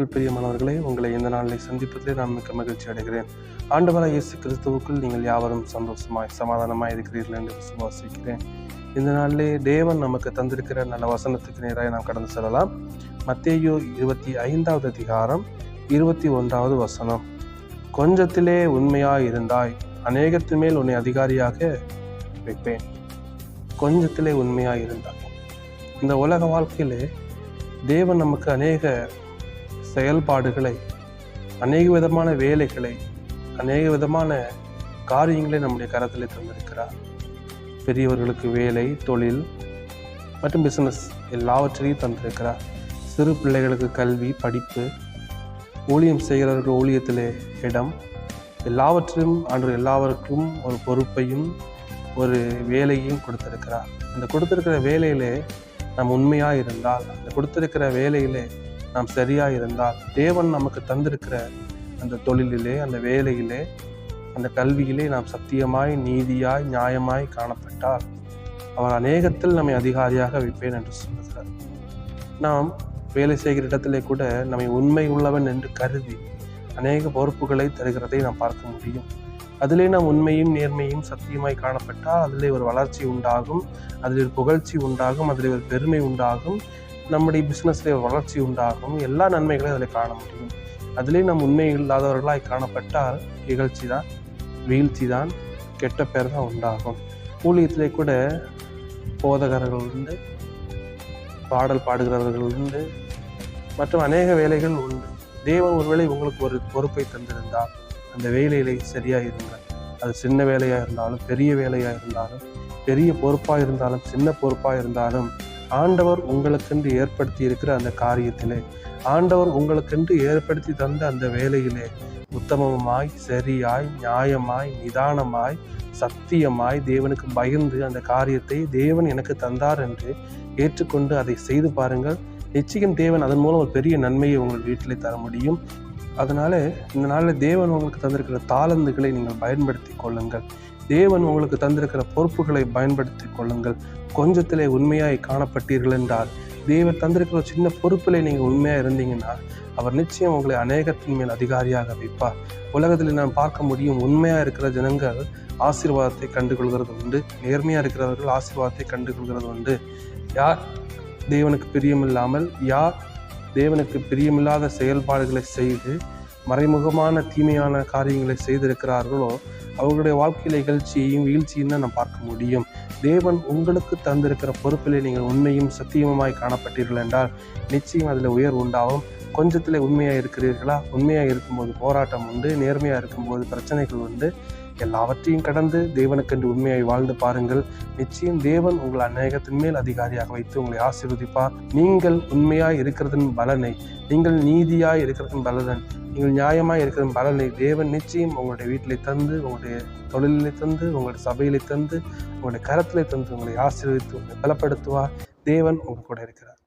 கிறிஸ்துவுக்குள் பிரியமானவர்களே, உங்களை இந்த நாளில் சந்திப்பதிலே நான் மிக்க மகிழ்ச்சி அடைகிறேன். ஆண்டவராகிய இயேசு கிறிஸ்துவுக்குள் நீங்கள் யாவரும் சந்தோஷமாய் சமாதானமாய் இருக்கிறீர்கள் என்று விசுவாசிக்கிறேன். இந்த நாளிலே தேவன் நமக்கு தந்திருக்கிற நல்ல வசனத்துக்கு நேராக நாம் கடந்து செல்லலாம். மத்தேயு 25வது அதிகாரம் 21வது வசனம். கொஞ்சத்திலே உண்மையாய் இருந்தாய், அநேகத்தின் மேல் உன்னை அதிகாரியாக வைப்பேன். கொஞ்சத்திலே உண்மையாய் இருந்தாய். இந்த உலக வாழ்க்கையிலே தேவன் நமக்கு அநேக செயல்பாடுகளை, அநேக விதமான வேலைகளை, அநேக விதமான காரியங்களை நம்முடைய கரத்தில் தந்திருக்கிறார். பெரியவர்களுக்கு வேலை, தொழில் மற்றும் பிசினஸ் எல்லாவற்றையும் தந்திருக்கிறார். சிறு பிள்ளைகளுக்கு கல்வி, படிப்பு, ஊழியம் செய்கிறவர்கள் ஊழியத்திலே இடம், எல்லாவற்றையும் ஆண்டு எல்லாவருக்கும் ஒரு பொறுப்பையும் ஒரு வேலையும் கொடுத்திருக்கிறார். இந்த கொடுத்திருக்கிற வேலையிலே நாம் உண்மையாக இருந்தால், அந்த கொடுத்திருக்கிற வேலையிலே நாம் சரியாக இருந்தால், தேவன் நமக்கு தந்திருக்கிற அந்த தொழிலிலே, அந்த வேலையிலே, அந்த கல்வியிலே நாம் சத்தியமாய், நீதியாய், நியாயமாய் காணப்பட்டால் அவர் அநேகத்தில் நம்மை அதிகாரியாக வைப்பேன் என்று சொல்லுகிறார். நாம் வேலை செய்கிற இடத்திலே கூட நம்மை உண்மை உள்ளவன் என்று கருதி அநேக பொறுப்புகளை தருகிறதை நாம் பார்க்க முடியும். அதிலே நாம் உண்மையும் நேர்மையும் சத்தியமாய் காணப்பட்டால் அதிலே ஒரு வளர்ச்சி உண்டாகும், அதில் ஒரு புகழ்ச்சி உண்டாகும், அதில் ஒரு பெருமை உண்டாகும், நம்முடைய பிஸ்னஸில் ஒரு வளர்ச்சி உண்டாகும், எல்லா நன்மைகளையும் அதில் காண முடியும். அதிலே நாம் உண்மை இல்லாதவர்களாய் காணப்பட்டால் இகழ்ச்சி தான், வீழ்ச்சி தான், கெட்ட பேர் தான் உண்டாகும். ஊழியத்திலே கூட போதகர்கள் உண்டு, பாடல் பாடுகிறவர்கள் உண்டு, மற்றும் அநேக வேலைகள் உண்டு. தேவன் ஒருவேளை உங்களுக்கு ஒரு பொறுப்பை தந்திருந்தால் அந்த வேலையிலே சரியாக இருங்கள். அது சின்ன வேலையாக இருந்தாலும், பெரிய வேலையாக இருந்தாலும், பெரிய பொறுப்பாக இருந்தாலும், சின்ன பொறுப்பாக இருந்தாலும், ஆண்டவர் உங்களுக்கென்று ஏற்படுத்தி இருக்கிற அந்த காரியத்திலே, ஆண்டவர் உங்களுக்கென்று ஏற்படுத்தி தந்த அந்த வேலையிலே உத்தமமாய், சரியாய், நியாயமாய், நிதானமாய், சத்தியமாய், தேவனுக்கு பயந்து அந்த காரியத்தை தேவன் எனக்கு தந்தார் என்று ஏற்றுக்கொண்டு அதை செய்து பாருங்கள். நிச்சயம் தேவன் அதன் மூலம் ஒரு பெரிய நன்மையை உங்கள் வீட்டிலே தர முடியும். அதனால இந்த நாளில் தேவன் உங்களுக்கு தந்திருக்கிற தாளந்துகளை நீங்கள் பயன்படுத்தி கொள்ளுங்கள். தேவன் உங்களுக்கு தந்திருக்கிற பொறுப்புகளை பயன்படுத்தி கொள்ளுங்கள். கொஞ்சத்திலே உண்மையாய் காணப்பட்டீர்கள் என்றால், தேவன் தந்திருக்கிற சின்ன பொறுப்பிலே நீங்கள் உண்மையாக இருந்தீங்கன்னா அவர் நிச்சயம் உங்களை அநேகத்தின் மேல் அதிகாரியாக வைப்பார். உலகத்தில் நாம் பார்க்க முடியும், உண்மையாக இருக்கிற ஜனங்கள் ஆசீர்வாதத்தை கண்டுகொள்கிறது உண்டு, நேர்மையாக இருக்கிறவர்கள் ஆசீர்வாதத்தை கண்டுகொள்கிறது உண்டு. யார் தேவனுக்கு பிரியமில்லாமல், யார் தேவனுக்கு பிரியமில்லாத செயல்பாடுகளை செய்து மறைமுகமான தீமையான காரியங்களை செய்திருக்கிறார்களோ அவர்களுடைய வாழ்க்கையில் நிகழ்ச்சியையும் வீழ்ச்சியும் தான் நாம் பார்க்க முடியும். தேவன் உங்களுக்கு தந்திருக்கிற பொறுப்பிலே நீங்கள் உண்மையும் சத்தியமாய் காணப்பட்டீர்கள் என்றால் நிச்சயம் அதில் உயர்வு உண்டாகும். கொஞ்சத்தில் உண்மையாக இருக்கிறீர்களா? உண்மையாக இருக்கும்போது போராட்டம் உண்டு, நேர்மையாக இருக்கும்போது பிரச்சனைகள் உண்டு. எல்லாவற்றையும் கடந்து தேவனுக்கென்று உண்மையாய் வாழ்ந்து பாருங்கள். நிச்சயம் தேவன் உங்கள் அநேகத்தின் மேல் அதிகாரியாக வைத்து உங்களை ஆசீர்வதிப்பார். நீங்கள் உண்மையாய் இருக்கிறதன் பலனை, நீங்கள் நீதியாய் இருக்கிறதன் பலனை, நீங்கள் நியாயமாய் இருக்கிறதன் பலனை தேவன் நிச்சயம் உங்களுடைய வீட்டிலே தந்து, உங்களுடைய தொழிலை தந்து, உங்களுடைய சபையிலே தந்து, உங்களுடைய கரத்திலே தந்து உங்களை ஆசீர்வதித்து உங்களை பலப்படுத்துவார். தேவன் உங்கள் கூட இருக்கிறார்.